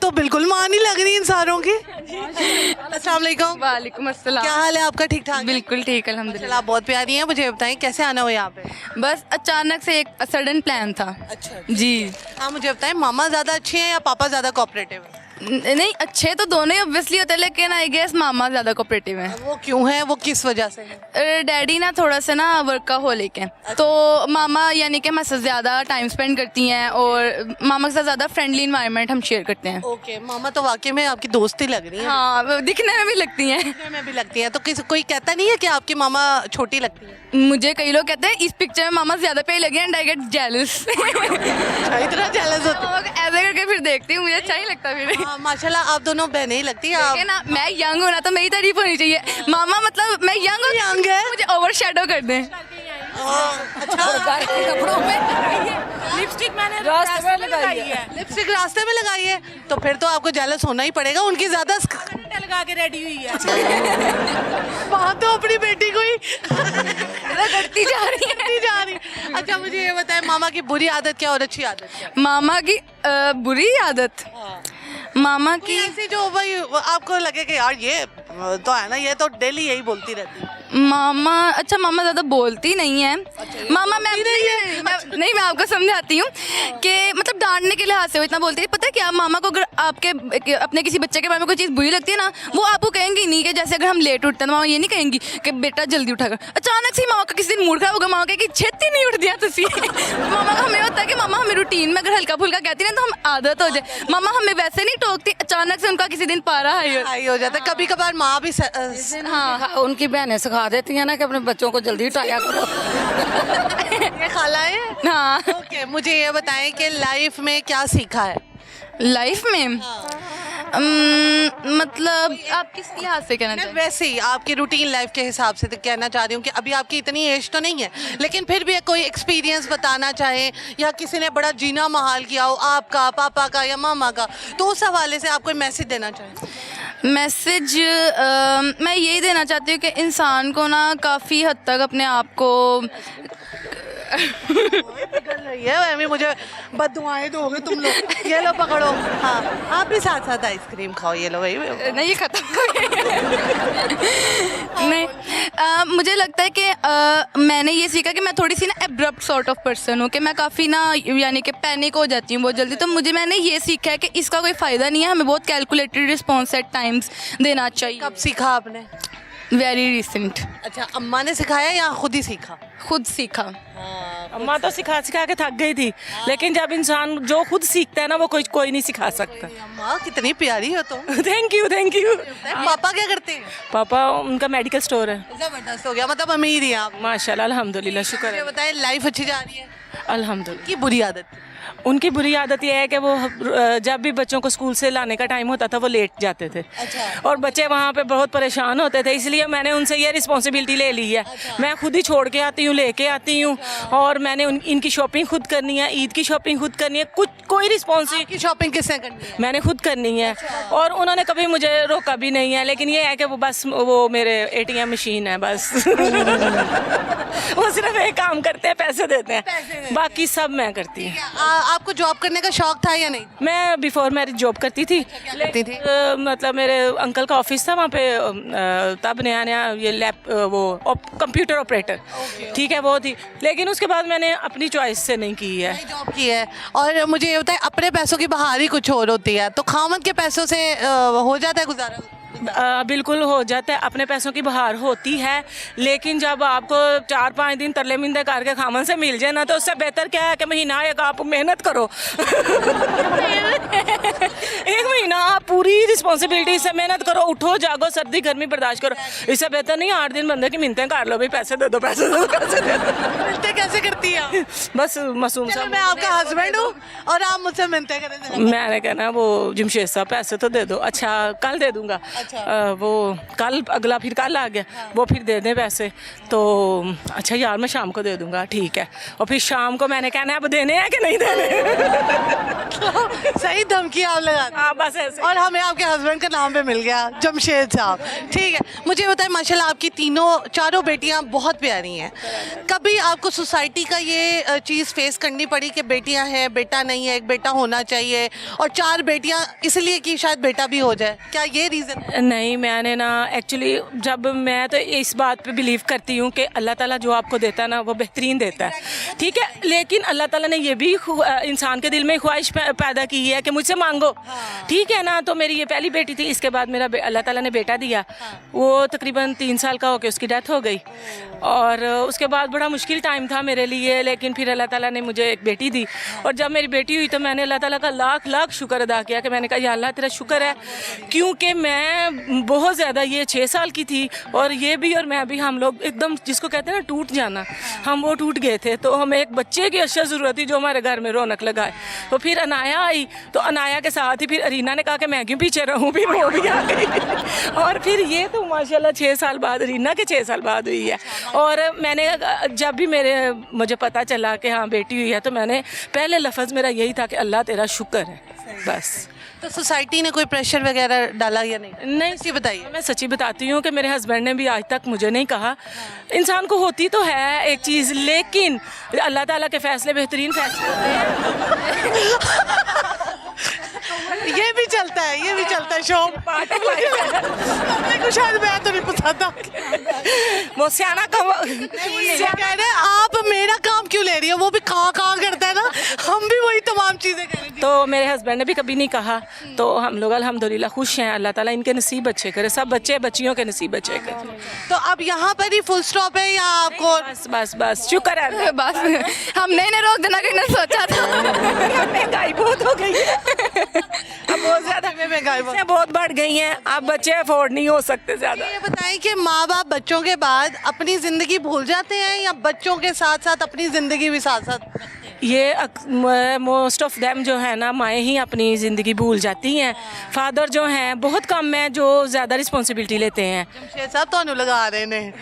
तो बिल्कुल माँ नहीं लग रही इन सारों की। अस्सलाम वालेकुम। वालेकुम अस्सलाम। क्या हाल है आपका? ठीक ठाक? बिल्कुल ठीक चला, अल्हम्दुलिल्लाह। आप बहुत प्यारी हैं। मुझे बताएं कैसे आना हो यहाँ पे? बस अचानक से एक सडन प्लान था। अच्छा जी हाँ, मुझे बताएं मामा ज़्यादा अच्छे हैं या पापा ज़्यादा कोऑपरेटिव है? नहीं, अच्छे तो दोनों ही ऑब्वियसली होते हैं, लेकिन आई गेस मामा ज़्यादा कोऑपरेटिव है। वो क्यों है? वो किस वजह से है? डैडी ना थोड़ा सा ना वर्कaholic है, तो मामा यानी कि हमसे ज़्यादा टाइम स्पेंड करती हैं और मामा के साथ ज़्यादा फ्रेंडली इन्वायरमेंट हम शेयर करते हैं। ओके, मामा तो वाकई में आपकी दोस्ती लग रही है। हाँ, दिखने में भी लगती हैं। दिखने में भी लगती है। तो किसी कोई कहता नहीं है कि आपकी मामा छोटी लगती है? मुझे कई लोग कहते हैं इस पिक्चर में मामा ज़्यादा पे लगे एंड आई गेट जेलस। इतना जेलस होते ऐसे करके फिर देखती हूँ, मुझे अच्छा ही लगता फिर। हैं? हाँ, माशाल्लाह आप दोनों बहनें ही लगती हैं। लेकिन ना मैं यंग हूँ ना, तो मेरी तारीफ होनी चाहिए। मामा मतलब मैं यंग हूँ, यंग है, मुझे ओवरशैडो कर दें। अच्छा, कपड़ों में लिपस्टिक मैंने रास्ते में लगाई है। लिपस्टिक रास्ते में लगाई है तो फिर तो आपको जेलस होना ही पड़ेगा। उनकी ज्यादा घंटे लगा के रेडी हुई है। बात तो अपनी बेटी को ही करती जा रही है। अच्छा, मुझे ये बताएं मामा की बुरी आदत क्या और अच्छी आदत क्या? मामा की बुरी आदत, मामा कोई की ऐसी जो भाई आपको लगे कि यार ये तो है ना, ये तो डेली यही बोलती रहती है। मामा, अच्छा मामा ज़्यादा बोलती नहीं है। मामा मैं नहीं, मैं आपको समझाती हूँ कि मतलब डांटने के लिहाज से वो इतना बोलती है। पता है क्या, मामा को अगर आपके अपने किसी बच्चे के बारे में कोई चीज़ बुरी लगती है ना, वो आपको कहेंगी नहीं कि जैसे अगर हम लेट उठते हैं तो मामा ये नहीं कहेंगी कि बेटा जल्दी उठा कर। अचानक से मामा का किसी दिन मूड खराब होगा, मामा कहेगी छेती नहीं उठ दिया तुसी। मामा का हमें होता है कि मामा हमें रूटीन में अगर हल्का फुल्का कहती है ना तो हम आदत हो जाए। मामा हमें वैसे नहीं टोकती, अचानक से उनका किसी दिन पारा हाई हो जाता है। कभी कभार माँ भी हाँ, उनकी बहनें सिखा देती हैं ना कि अपने बच्चों को जल्दी उठाया करो। ये खाला है। हाँ। ओके, मुझे ये बताएं कि लाइफ में क्या सीखा है? लाइफ में मतलब आप किस लिहाज से कहना चाहते हैं? वैसे ही आपकी रूटीन लाइफ के हिसाब से तो कहना चाह रही हूँ कि अभी आपकी इतनी एज तो नहीं है, लेकिन फिर भी कोई एक्सपीरियंस बताना चाहे या किसी ने बड़ा जीना महाल किया हो आपका, पापा का या मामा का, तो उस हवाले से आप कोई मैसेज देना चाहें? मैसेज मैं यही देना चाहती हूँ कि इंसान को ना काफ़ी हद तक अपने आप को ये मुझे बददुआएं दोगे तुम लोग। ये लो पकड़ो। हाँ, आप भी साथ साथ आइसक्रीम खाओ। ये लो भाई। नहीं, ये खत्म नहीं, मुझे लगता है कि मैंने ये सीखा कि मैं थोड़ी सी ना एब्रप्ट सॉर्ट ऑफ पर्सन हूँ, कि मैं काफ़ी ना यानी कि पैनिक हो जाती हूँ बहुत जल्दी। तो मैंने ये सीखा है कि इसका कोई फ़ायदा नहीं है, हमें बहुत कैलकुलेटेड रिस्पॉन्स एट टाइम्स देना चाहिए। कब सीखा आपने? Very recent. अच्छा, अम्मा ने सिखाया या खुद ही सीखा? खुद सीखा। अम्मा तो सिखा सिखा के थक गई थी, लेकिन जब इंसान जो खुद सीखता है ना वो कोई नहीं सिखा सकता। अम्मा कितनी प्यारी हो तुम। Thank you thank you. पापा क्या करते हैं? पापा उनका मेडिकल स्टोर है। जबरदस्त हो गया, मतलब अमीर ही हैं आप। माशाल्लाह अल्हम्दुलिल्लाह, शुक्र मुझे है। बताएं लाइफ अच्छी जा रही है? अल्हम्दुलिल्लाह। की बुरी आदत? उनकी बुरी आदत यह है कि वो जब भी बच्चों को स्कूल से लाने का टाइम होता था वो लेट जाते थे। अच्छा। और बच्चे वहाँ पे बहुत परेशान होते थे, इसलिए मैंने उनसे ये रिस्पॉन्सिबिलिटी ले ली है। मैं खुद ही छोड़ के आती हूँ, लेके आती हूँ, और मैंने इनकी शॉपिंग खुद करनी है, ईद की शॉपिंग खुद करनी है। कोई रिस्पॉन्सिबिलिटी की शॉपिंग किसने करनी है? मैंने खुद करनी है। और उन्होंने कभी मुझे रोका भी नहीं है, लेकिन ये है कि वो बस वो मेरे ATM मशीन है बस। वो सिर्फ एक काम करते हैं, पैसे देते हैं, बाकी सब मैं करती हूँ। आपको जॉब करने का शौक था या नहीं? मैं बिफोर मैरिज जॉब करती थी। करती थी? मतलब मेरे अंकल का ऑफिस था वहाँ पे, तब नया नया ये कंप्यूटर ऑपरेटर, ठीक है, वो थी। लेकिन उसके बाद मैंने अपनी चॉइस से नहीं की है, जॉब की है। और मुझे ये बताए, अपने पैसों की बहार ही कुछ और होती है, तो खामद के पैसों से हो जाता है गुजारा? बिल्कुल हो जाता है, अपने पैसों की बहार होती है, लेकिन जब आपको 4-5 दिन तरले मिंदे करके खामन से मिल जाए ना, तो उससे बेहतर क्या है कि महीना एक आप मेहनत करो। एक महीना आप पूरी रिस्पॉन्सिबिलिटी से मेहनत करो, उठो जागो, सर्दी गर्मी बर्दाश्त करो। इससे बेहतर नहीं 8 दिन बंदे की मिन्नतें कर लो, भाई पैसे दे दो, पैसे दे दो, पैसे दे दो। मिलते कैसे करती हैं? बस मासूम साहब, मैं आपका हस्बैंड हूँ और आप मुझसे मिलते करें। मैंने कहना वो जमशेद साहब पैसे तो दे दो। अच्छा कल दे दूंगा। वो कल अगला फिर कल आ गया, वो फिर दे दें पैसे, तो अच्छा यार मैं शाम को दे दूंगा, ठीक है। और फिर शाम को मैंने कहना है अब देने हैं कि नहीं देने। सही धमकी आप लगाते? हाँ बस ऐसे। और हमें आपके हस्बैंड का नाम पे मिल गया, जमशेद साहब। ठीक है, मुझे बताएं, माशाल्लाह आपकी चारों बेटियां बहुत प्यारी हैं। कभी आपको सोसाइटी का ये चीज़ फेस करनी पड़ी कि बेटियां हैं, बेटा नहीं है, एक बेटा होना चाहिए, और 4 बेटियां इसलिए कि शायद बेटा भी हो जाए, क्या ये रीज़न? नहीं, मैंने ना एक्चुअली जब मैं तो इस बात पे बिलीव करती हूँ कि अल्लाह ताला जो आपको देता है ना वो बेहतरीन देता है, ठीक है। लेकिन अल्लाह ताला ने ये भी इंसान के दिल में ख्वाहिश पैदा की है कि मुझसे मांगो, ठीक है ना। तो मेरी ये पहली बेटी थी, इसके बाद मेरा अल्लाह ताला ने बेटा दिया। वो तकरीबन 3 साल का होकर उसकी डेथ हो गई, और उसके बाद बड़ा मुश्किल टाइम था मेरे लिए, लेकिन फिर अल्लाह ताला ने मुझे एक बेटी दी। और जब मेरी बेटी हुई तो मैंने अल्लाह ताला का लाख लाख शुक्र अदा किया कि मैंने कहा या अल्लाह तेरा शुक्र है, क्योंकि मैं बहुत ज़्यादा, ये 6 साल की थी और ये भी और मैं भी, हम लोग एकदम जिसको कहते हैं ना टूट जाना, हम वो टूट गए थे। तो हमें एक बच्चे की अशद ज़रूरत थी जो हमारे घर में रौनक लगाए। तो फिर अनाया आई, तो अनाया के साथ ही फिर अरीना ने कहा कि मैं क्यों पीछे रहूँ, फिर वो भी आ गई। और फिर ये तो माशाल्लाह 6 साल बाद, अरीना के 6 साल बाद हुई है। और मैंने जब भी मुझे पता चला कि हाँ बेटी हुई है, तो मैंने पहले लफ्ज़ मेरा यही था कि अल्लाह तेरा शुक्र है, बस। तो सोसाइटी ने कोई प्रेशर वगैरह डाला या नहीं? नहीं, सच्ची बताइए। मैं सच्ची बताती हूँ कि मेरे हस्बैंड ने भी आज तक मुझे नहीं कहा। इंसान को होती तो है एक चीज़, लेकिन अल्लाह ताला के फैसले बेहतरीन फैसले होते हैं। ये भी चलता है, ये भी चलता है, शो पार्ट ऑफ लाइफ है। कुछ शायद मैं तो नहीं पसंद था वो सियाना कहो, कह रहे आप मेरा काम क्यों ले रही हो, वो भी कहाँ करता है ना, हम भी वही तमाम चीज़ें करें। तो मेरे हस्बैंड ने भी कभी नहीं कहा। तो हम लोग अल्हम्दुलिल्लाह खुश हैं, अल्लाह ताला इनके नसीब अच्छे करे, सब बच्चे बच्चियों के नसीब अच्छे करे। तो अब यहाँ पर ही फुल स्टॉप है या आपको? बस बस बस शुक्र है, बस हमने इन्हें रोक देना कि इन्हें सोचा था। महंगाई बहुत हो गई है, अब बहुत ज़्यादा महंगाई बहुत बढ़ गई हैं, अब बच्चे अफोर्ड नहीं हो सकते ज़्यादा। ये बताएं कि माँ बाप बच्चों के बाद अपनी ज़िंदगी भूल जाते हैं या बच्चों के साथ साथ अपनी ज़िंदगी भी साथ साथ? ये मोस्ट ऑफ देम जो है ना, माएँ ही अपनी ज़िंदगी भूल जाती हैं। फादर जो हैं बहुत कम हैं जो ज़्यादा रिस्पॉन्सिबिलिटी लेते हैं। जमशेद साहब तो लगा रहे हैं,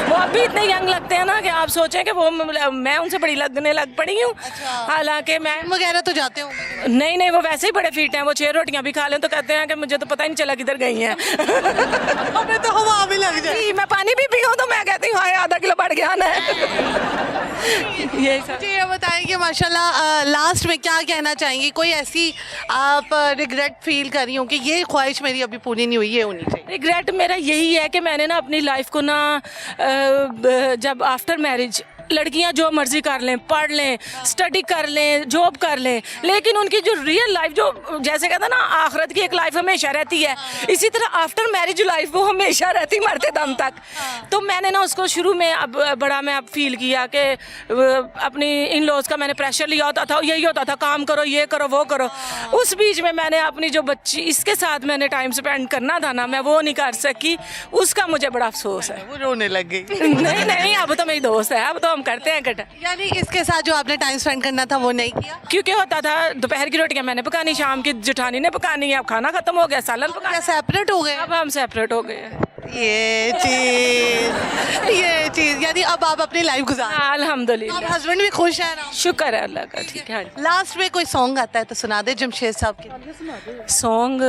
वो अभी इतने यंग लगते हैं ना कि आप सोचें कि वो मैं उनसे बड़ी लगने लग पड़ी हूँ। हालांकि मैं वगैरह तो जाते हो? नहीं, वो वैसे ही बड़े फिट हैं। वो 6 रोटियां भी खा लें तो कहते हैं कि मुझे तो पता ही नहीं चला किधर गई हैं। हमें तो हवा भी लग जाए। मैं पानी भी पीऊँ तो मैं कहती हूँ हाय आधा किलो बढ़ गया ना। यही सब। जी, ये बताएं कि माशाल्लाह लास्ट में क्या कहना चाहेंगी? कोई ऐसी आप रिग्रेट फील कर रही हो कि ये ख्वाहिश मेरी अभी पूरी नहीं हुई, ये होनी चाहिए? रिग्रेट मेरा यही है कि मैंने ना अपनी लाइफ को ना जब आफ्टर मैरिज लड़कियां जो मर्जी कर लें, पढ़ लें, स्टडी कर लें, जॉब कर लें, लेकिन उनकी जो रियल लाइफ, जो जैसे कहते हैं ना आखिरत की एक लाइफ हमेशा रहती है, इसी तरह आफ्टर मैरिज लाइफ वो हमेशा रहती, मरते दम तक। तो मैंने ना उसको शुरू में अब बड़ा मैं अब फील किया कि अपनी इन लॉज का मैंने प्रेशर लिया होता था, यही होता था काम करो, ये करो, वो करो। उस बीच में मैंने अपनी जो बच्ची, इसके साथ मैंने टाइम स्पेंड करना था ना, मैं वो नहीं कर सकी, उसका मुझे बड़ा अफसोस है। वो रोने लग गई। नहीं, अब तो मेरी दोस्त है, अब तो करते हैं इकट्ठा। यानी इसके साथ जो आपने टाइम स्पेंड करना था वो नहीं किया? क्योंकि होता था दोपहर की रोटियां मैंने पकानी, शाम की जेठानी ने पकानी है, अब खाना खत्म हो गया, सालन पकाना। सेपरेट हो गए? अब हम सेपरेट हो गए। ये चीज यानी अब आप अपनी लाइफ गुजार। अल्हम्दुलिल्लाह। हस्बैंड भी खुश है ना? शुक्र है अल्लाह का। ठीक है, लास्ट में कोई सॉन्ग आता है तो सुना दे जमशेद साहब के। Song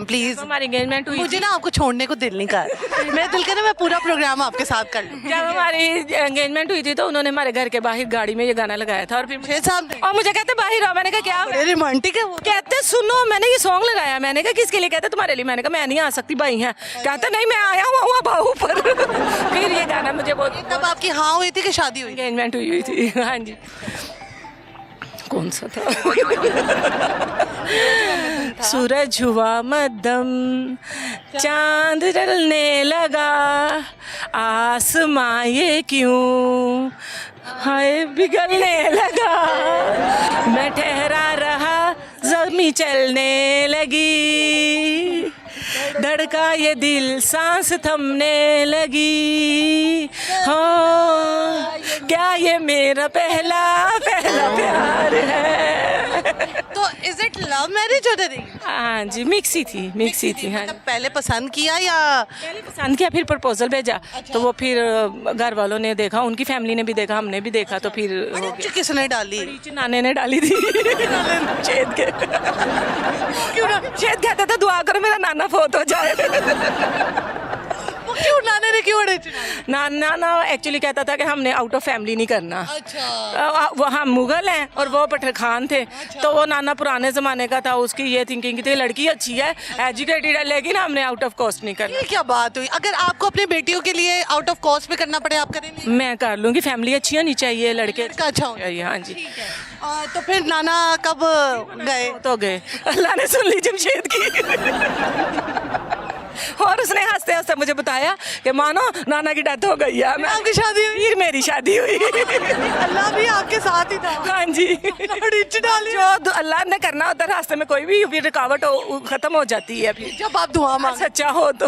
please. हमारी एंगेजमेंट हुई, मुझे ना आपको छोड़ने को दिल नहीं कर रहा, मैं दिल कर मैं पूरा प्रोग्राम आपके साथ कर लूं। जब हमारी एंगेजमेंट हुई थी तो उन्होंने हमारे घर के बाहर गाड़ी में ये गाना लगाया था, और फिर साहब मुझे कहते बाहर आओ। मैंने कहा क्या? रोमांटिक है वो। कहते सुनो, मैंने ये सॉन्ग लगाया। मैंने कहा किसके लिए? कहते तुम्हारे लिए। मैंने कहा मैं नहीं आ सकती, भाई हैं। कहते नहीं, मैं आया हुआ बाहू पर। फिर ये गाना मुझे बहुत। तब आपकी हाँ हुई थी कि शादी हुई? एंगेजमेंट हुई थी। हाँ जी। कौन सा था? सूरज हुआ मध्यम, चांद ढलने लगा, आसमां ये क्यों हाय बिगड़ने लगा, मैं ठहरा रहा ज़मीं चलने लगी, धड़का ये दिल सांस थमने लगी, हाँ क्या ये मेरा पहला प्यार है। तो इज इट लव मैरिज और अरेंज? हाँ जी, मिक्सी थी। हाँ मतलब पहले पसंद किया या? पहले पसंद किया, फिर प्रपोजल भेजा। तो वो फिर घर वालों ने देखा, उनकी फैमिली ने भी देखा, हमने भी देखा, तो फिर हो गया। किसने डाली? नाने ने डाली थी छेद के। क्यों शायद कहते थे दुआ करो मेरा नाना फोत हो जाए। वो क्यों, नाना ने क्यों अड़े चुनाव? नाना एक्चुअली कहता था कि हमने आउट ऑफ फैमिली नहीं करना। अच्छा। वो हम मुगल हैं और वो पठान थे, तो वो नाना पुराने ज़माने का था, उसकी ये थिंकिंग थी लड़की अच्छी है, एजुकेटेड है, लेकिन हमने आउट ऑफ कॉस्ट नहीं करना। ये क्या बात हुई? अगर आपको अपनी बेटियों के लिए आउट ऑफ कॉस्ट पे करना पड़े, आप करेंगे? मैं कर लूँगी, फैमिली अच्छी होनी चाहिए, लड़के लड़का अच्छा होना चाहिए। हाँ जी। ठीक है। तो फिर नाना कब गए? तो गए, अल्लाह ने सुन ली जमशेद की। और उसने हंसते हंसते मुझे बताया कि मानो नाना की डेथ हो गई है। मैं आपकी शादी हुई? फिर मेरी शादी हुई। अल्लाह भी आपके साथ ही था। हाँ जी। रिच डाली। जो अल्लाह ने करना होता है रास्ते में कोई भी फिर रुकावट खत्म हो जाती है फिर, जब आप दुआ मांग। सच्चा हो तो।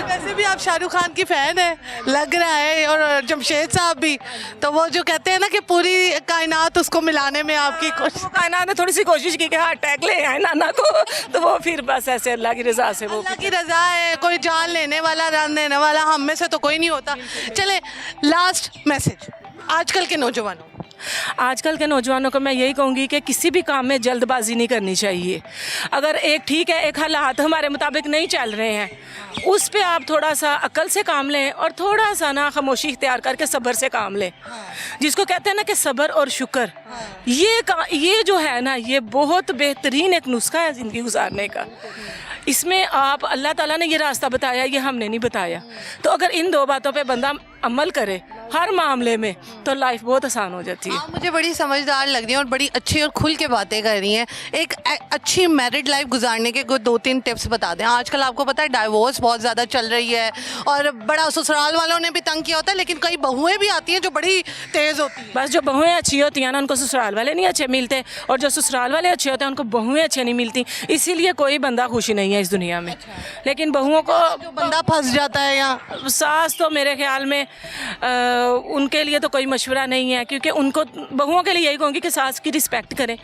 वैसे भी आप शाहरुख खान की फैन है लग रहा है, और जमशेद साहब भी, तो वो जो कहते हैं ना कि पूरी कायनात उसको मिलाने में आपकी कोशिश। कायनात ने थोड़ी सी कोशिश की कि हाँ अटैक ले आए नाना को, तो वो फिर बस ऐसे अल्लाह की रजा से वो। अल्लाह की रजा है, कोई जान लेने वाला जान देने वाला हम में से तो कोई नहीं होता। चले, लास्ट मैसेज आजकल के नौजवानों। आजकल के नौजवानों को मैं यही कहूँगी कि किसी भी काम में जल्दबाजी नहीं करनी चाहिए। अगर एक ठीक है, एक हालात हमारे मुताबिक नहीं चल रहे हैं, उस पे आप थोड़ा सा अक्ल से काम लें और थोड़ा सा ना खामोशी इख्तियार करके सब्र से काम लें। जिसको कहते हैं ना कि सब्र और शुक्र, ये जो है ना, ये बहुत बेहतरीन एक नुस्खा है ज़िंदगी गुजारने का। इसमें आप, अल्लाह ताला ने ये रास्ता बताया, ये हमने नहीं बताया। तो अगर इन दो बातों पे बंदा अमल करे हर मामले में, तो लाइफ बहुत आसान हो जाती है। आप मुझे बड़ी समझदार लग रही हैं और बड़ी अच्छी और खुल के बातें कर रही हैं। एक अच्छी मैरिड लाइफ गुजारने के कोई 2-3 टिप्स बता दें। आजकल आपको पता है डाइवोर्स बहुत ज़्यादा चल रही है, और बड़ा ससुराल वालों ने भी तंग किया होता है, लेकिन कई बहुएं भी आती हैं जो बड़ी तेज़ होती हैं। बस जो बहुएं अच्छी होती हैं ना, उनको ससुराल वाले नहीं अच्छे मिलते, और जो ससुराल वाले अच्छे होते हैं उनको बहुएं अच्छे नहीं मिलती। इसीलिए कोई बंदा खुशी नहीं है इस दुनिया में। लेकिन बहुओं को जो बंदा फंस जाता है यहाँ, सास तो मेरे ख्याल में उनके लिए तो कोई मशवरा नहीं है, क्योंकि उनको, बहुओं के लिए यही कहूँगी कि सास की रिस्पेक्ट करें।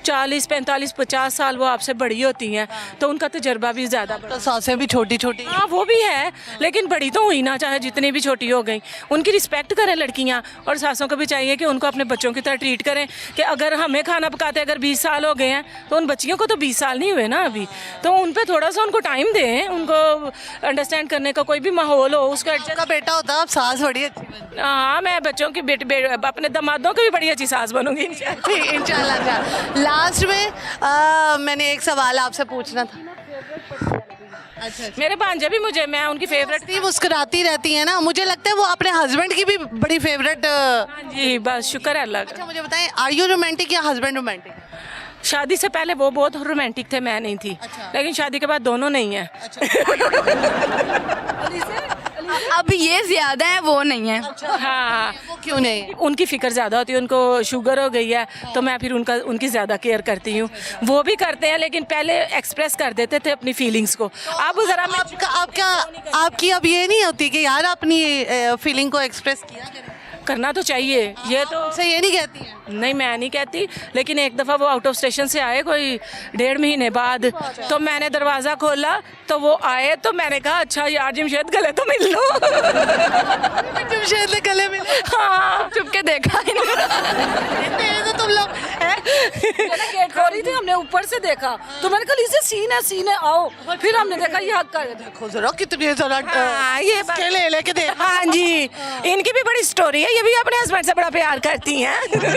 40, 45, 50 साल वो आपसे बड़ी होती हैं, तो उनका तजर्बा भी ज़्यादा तो सासें भी छोटी छोटी। हाँ वो भी है, लेकिन बड़ी तो हुई ना, चाहे जितनी भी छोटी हो गई। उनकी रिस्पेक्ट करें लड़कियाँ, और सासों को भी चाहिए कि उनको अपने बच्चों की तरह ट्रीट करें। कि अगर हमें खाना पकाते अगर 20 साल हो गए हैं, तो उन बच्चियों को तो 20 साल नहीं हुए ना अभी, तो उन पर थोड़ा सा उनको टाइम दें, उनको अंडरस्टैंड करने का कोई भी माहौल हो, उसका का बेटा होता है, आप सास बड़ी अच्छी बनती है। हाँ मैं बच्चों की अपने दामादों की भी बड़ी अच्छी सास बनूंगी ठीक, इंशाल्लाह। लास्ट में मैंने एक सवाल आपसे पूछना था। अच्छा, मेरे भांजे भी मुझे, मैं उनकी फेवरेट थी, मुस्कुराती रहती है ना, मुझे लगता है वो अपने हस्बैंड की भी बड़ी फेवरेट। हाँ जी, बस शुक्र है अल्लाह का। अच्छा मुझे बताएं, आर यू रोमांटिक या हस्बैंड रोमांटिक? शादी से पहले वो बहुत रोमांटिक थे, मैं नहीं थी। अच्छा। लेकिन शादी के बाद दोनों नहीं है। अब ये ज्यादा है, वो नहीं है। हाँ, वो क्यों नहीं? उनकी फिक्र ज़्यादा होती है, उनको शुगर हो गई है, तो मैं फिर उनकी ज़्यादा केयर करती हूँ। वो भी करते हैं, लेकिन पहले एक्सप्रेस कर देते थे अपनी फीलिंग्स को। अब ज़रा आपकी अब ये नहीं होती कि यार अपनी फीलिंग को एक्सप्रेस किया करें? करना तो चाहिए, ये तो से ये नहीं कहती है? नहीं, मैं नहीं कहती, लेकिन एक दफ़ा वो आउट ऑफ स्टेशन से आए कोई 1.5 महीने बाद, तो मैंने दरवाज़ा खोला तो वो आए, तो मैंने कहा अच्छा यार जमशेद गले तो मिल लो। जमशेद ने गले मिले? हाँ, चुप के देखा ही नहीं। तो तुम लोग गेट खोली थी, हमने ऊपर से देखा, तो मैंने कहा इसे सीन है आओ, फिर हमने देखा ये हक कर देखो जरा कितनी जरा ये ले लेके दे। हाँ जी, इनकी भी बड़ी स्टोरी है, ये भी अपने हस्बैंड से बड़ा प्यार करती हैं।